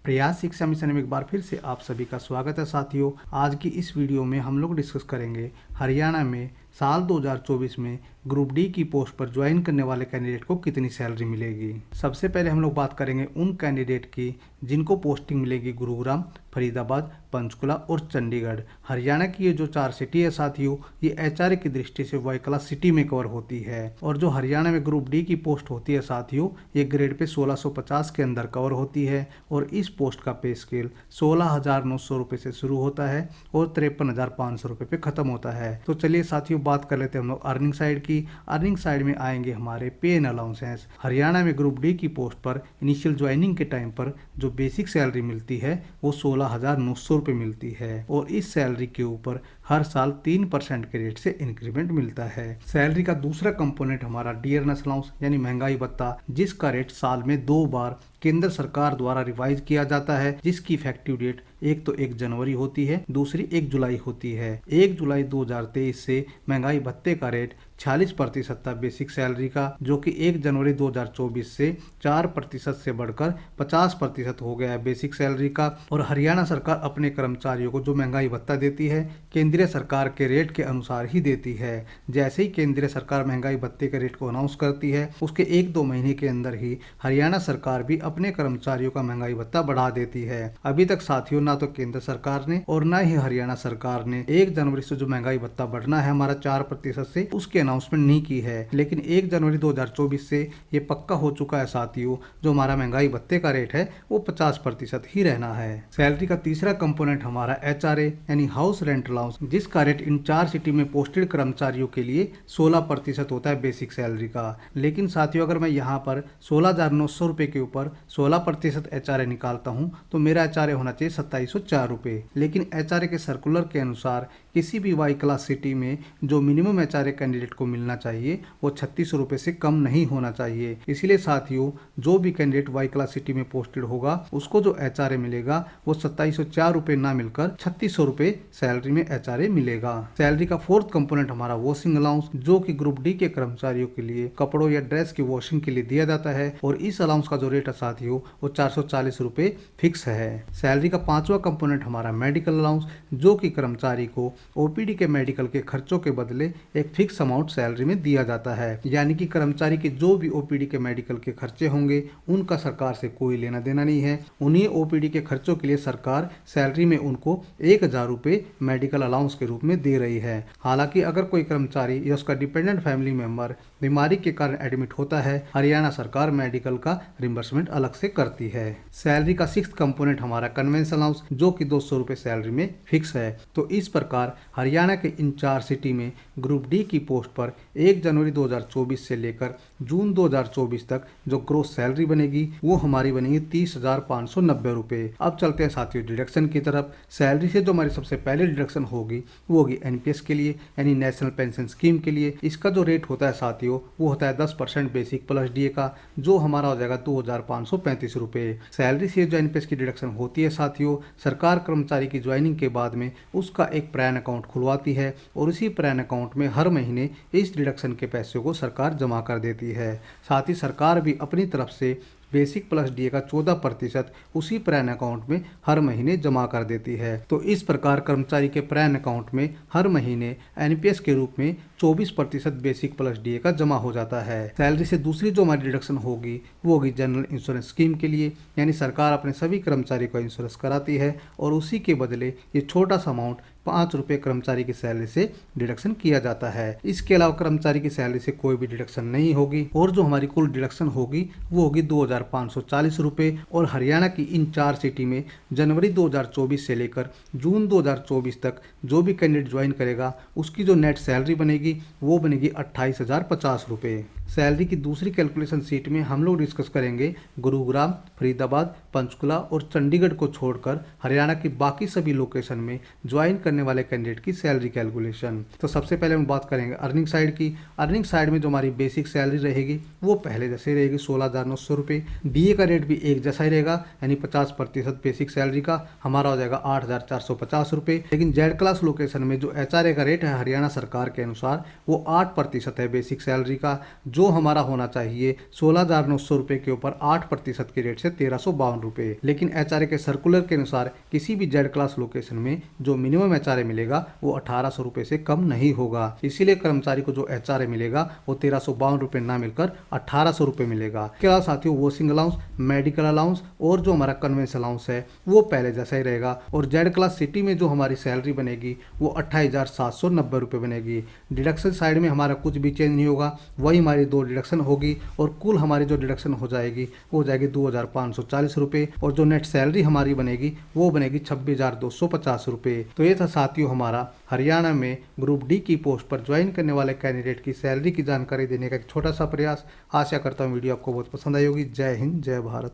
प्रयास शिक्षा मिशन में एक बार फिर से आप सभी का स्वागत है साथियों। आज की इस वीडियो में हम लोग डिस्कस करेंगे हरियाणा में साल 2024 में ग्रुप डी की पोस्ट पर ज्वाइन करने वाले कैंडिडेट को कितनी सैलरी मिलेगी। सबसे पहले हम लोग बात करेंगे उन कैंडिडेट की जिनको पोस्टिंग मिलेगी गुरुग्राम, फरीदाबाद, पंचकुला और चंडीगढ़। हरियाणा की ये जो 4 सिटी है साथियों, ये एचआरए की दृष्टि से वाई क्लास सिटी में कवर होती है। और जो हरियाणा में ग्रुप डी की पोस्ट होती है साथियों, ये ग्रेड पे 1650 के अंदर कवर होती है और इस पोस्ट का पे स्केल 16,900 रुपये से शुरू होता है और 53,500 रुपये पे खत्म होता है। तो चलिए साथियों बात कर लेते हैं हम लोग अर्निंग साइड की। अर्निंग साइड में आएंगे हमारे पे एंड अलाउंसेस। हरियाणा में ग्रुप डी की पोस्ट पर इनिशियल ज्वाइनिंग के टाइम पर जो बेसिक सैलरी मिलती है वो 16,900 रुपये मिलती है और इस सैलरी के ऊपर हर साल 3% के रेट से इंक्रीमेंट मिलता है। सैलरी का दूसरा कंपोनेंट हमारा डियरनेस अलाउंस यानी महंगाई भत्ता, जिसका रेट साल में 2 बार केंद्र सरकार द्वारा रिवाइज किया जाता है, जिसकी इफेक्टिव डेट एक तो 1 जनवरी होती है, दूसरी 1 जुलाई होती है। 1 जुलाई 2023 से महंगाई भत्ते का रेट 46% था बेसिक सैलरी का, जो कि 1 जनवरी 2024 से 4% से बढ़कर 50% हो गया है बेसिक सैलरी का। और हरियाणा सरकार अपने कर्मचारियों को जो महंगाई भत्ता देती है केंद्रीय सरकार के रेट के अनुसार ही देती है। जैसे ही केंद्रीय सरकार महंगाई भत्ते के रेट को अनाउंस करती है, उसके 1-2 महीने के अंदर ही हरियाणा सरकार भी अपने कर्मचारियों का महंगाई भत्ता बढ़ा देती है। अभी तक साथियों ना तो केंद्र सरकार ने और ना ही हरियाणा सरकार ने 1 जनवरी से जो महंगाई भत्ता बढ़ना है हमारा 4% से, उसकी अनाउंसमेंट नहीं की है। लेकिन 1 जनवरी 2024 से ये पक्का हो चुका है साथियों, जो हमारा महंगाई भत्ते का रेट है वो 50% ही रहना है। सैलरी का तीसरा कंपोनेंट हमारा एचआरए यानी हाउस रेंट अलाउंस, जिसका रेट इन 4 सिटी में पोस्टेड कर्मचारियों के लिए 16% होता है बेसिक सैलरी का। लेकिन साथियों अगर मैं यहाँ पर 16,900 रुपये के ऊपर 16% एचआरए निकालता हूँ तो मेरा एचआरए होना चाहिए 2704 रुपये। लेकिन एचआरए के सर्कुलर के अनुसार किसी भी वाई क्लास सिटी में जो मिनिमम एचआरए कैंडिडेट को मिलना चाहिए वो 3600 रुपये से कम नहीं होना चाहिए। इसलिए साथियों जो भी कैंडिडेट वाई क्लास सिटी में पोस्टेड होगा उसको जो एचआरए मिलेगा वो 2704 रुपये ना मिलकर 3600 रुपये सैलरी में एचआरए मिलेगा। सैलरी का फोर्थ कंपोनेंट हमारा वॉशिंग अलाउंस, जो कि ग्रुप डी के कर्मचारियों के लिए कपड़ों या ड्रेस की वॉशिंग के लिए दिया जाता है और इस अलाउंस का जो रेट है साथियों वो 440 रुपये फिक्स है। सैलरी का पांचवा कंपोनेंट हमारा मेडिकल अलाउंस, जो कि कर्मचारी को ओपीडी के मेडिकल के खर्चों के बदले एक फिक्स अमाउंट सैलरी में दिया जाता है। यानी कि कर्मचारी के जो भी ओपीडी के मेडिकल के खर्चे होंगे उनका सरकार से कोई लेना देना नहीं है। उन्हीं ओपीडी के खर्चों के लिए सरकार सैलरी में उनको 1,000 रुपये मेडिकल अलाउंस के रूप में दे रही है। हालांकि अगर कोई कर्मचारी या उसका डिपेंडेंट फैमिली मेंबर बीमारी के कारण एडमिट होता है, हरियाणा सरकार मेडिकल का रिम्बर्समेंट अलग से करती है। सैलरी का सिक्स्थ कंपोनेंट हमारा कन्वेंस अलाउंस, जो कि 200 रुपये सैलरी में फिक्स है। तो इस प्रकार हरियाणा के इन 4 सिटी में ग्रुप डी की पोस्ट पर 1 जनवरी 2024 से लेकर जून 2024 तक जो ग्रोस सैलरी बनेगी वो हमारी बनेगी 30,590 रुपये। अब चलते हैं साथियों डिडक्शन की तरफ। सैलरी से जो हमारी सबसे पहले डिडक्शन होगी वो होगी एनपीएस के लिए यानी नेशनल पेंशन स्कीम के लिए। इसका जो रेट होता है साथियों वो होता है 10% बेसिक प्लस डीए का, जो हमारा हो जाएगा 2,535 रुपये। सैलरी से जो एनपीएस की डिडक्शन होती है साथियों, सरकार कर्मचारी की ज्वाइनिंग के बाद में उसका एक प्रैन अकाउंट खुलवाती है और उसी प्रैन अकाउंट में हर महीने इस डिडक्शन के पैसों को सरकार जमा कर देती है। साथ ही सरकार भी अपनी तरफ से बेसिक प्लस डीए का 14% उसी प्रैन अकाउंट में हर महीने जमा कर देती है। तो इस प्रकार कर्मचारी के प्रैन अकाउंट में हर महीने एनपीएस के रूप में 24% बेसिक प्लस डीए का जमा हो जाता है। सैलरी से दूसरी जो हमारी डिडक्शन होगी वो होगी जनरल इंश्योरेंस स्कीम के लिए, यानी सरकार अपने सभी कर्मचारी को इंश्योरेंस कराती है और उसी के बदले ये छोटा सा अमाउंट 5 रुपये कर्मचारी की सैलरी से डिडक्शन किया जाता है। इसके अलावा कर्मचारी की सैलरी से कोई भी डिडक्शन नहीं होगी और जो हमारी कुल डिडक्शन होगी वो होगी 2,540 रुपये। और हरियाणा की इन 4 सिटी में जनवरी 2024 से लेकर जून 2024 तक जो भी कैंडिडेट ज्वाइन करेगा उसकी जो नेट सैलरी बनेगी वो बनेगी 28,050 रुपये। सैलरी की दूसरी कैलकुलेशन सीट में हम लोग डिस्कस करेंगे गुरुग्राम, फरीदाबाद, पंचकुला और चंडीगढ़ को छोड़कर हरियाणा की बाकी सभी लोकेशन में ज्वाइन करने वाले कैंडिडेट की सैलरी कैलकुलेशन। तो सबसे पहले हम बात करेंगे अर्निंग साइड की। अर्निंग साइड में जो हमारी बेसिक सैलरी रहेगी वो पहले जैसे रहेगी 16,900 रुपये। डीए का रेट भी एक जैसा ही रहेगा यानी 50% बेसिक सैलरी का हमारा हो जाएगा 8,450 रुपये। लेकिन जेड क्लास लोकेशन में जो एचआरए का रेट है हरियाणा सरकार के अनुसार वो 8% है बेसिक सैलरी का, जो जो हमारा होना चाहिए 16,900 रुपये के ऊपर 8% के रेट से 1352 रुपये। लेकिन एचआरए के सर्कुलर के अनुसार किसी भी जेड क्लास लोकेशन में जो मिनिमम एचआरए मिलेगा वो 1800 रुपये से कम नहीं होगा। इसीलिए कर्मचारी को जो एचआरए मिलेगा वो 1352 रुपये ना मिलकर 1800 रुपये मिलेगा। इसके अलावा साथियों वॉशिंग अलाउंस, मेडिकल अलाउंस और जो हमारा कन्वेंस अलाउंस है वो पहले जैसा ही रहेगा। और जेड क्लास सिटी में जो हमारी सैलरी बनेगी वो 28,790 रुपये बनेगी। डिडक्शन साइड में हमारा कुछ भी चेंज नहीं होगा, वही हमारी 2 डिडक्शन होगी और कुल हमारी जो डिडक्शन हो जाएगी वो हो जाएगी 2,540 रुपये। और जो नेट सैलरी हमारी बनेगी वो बनेगी 26,250 रुपये। तो ये था साथियों हमारा हरियाणा में ग्रुप डी की पोस्ट पर ज्वाइन करने वाले कैंडिडेट की सैलरी की जानकारी देने का एक छोटा सा प्रयास। आशा करता हूँ वीडियो आपको बहुत पसंद आई होगी। जय हिंद, जय भारत।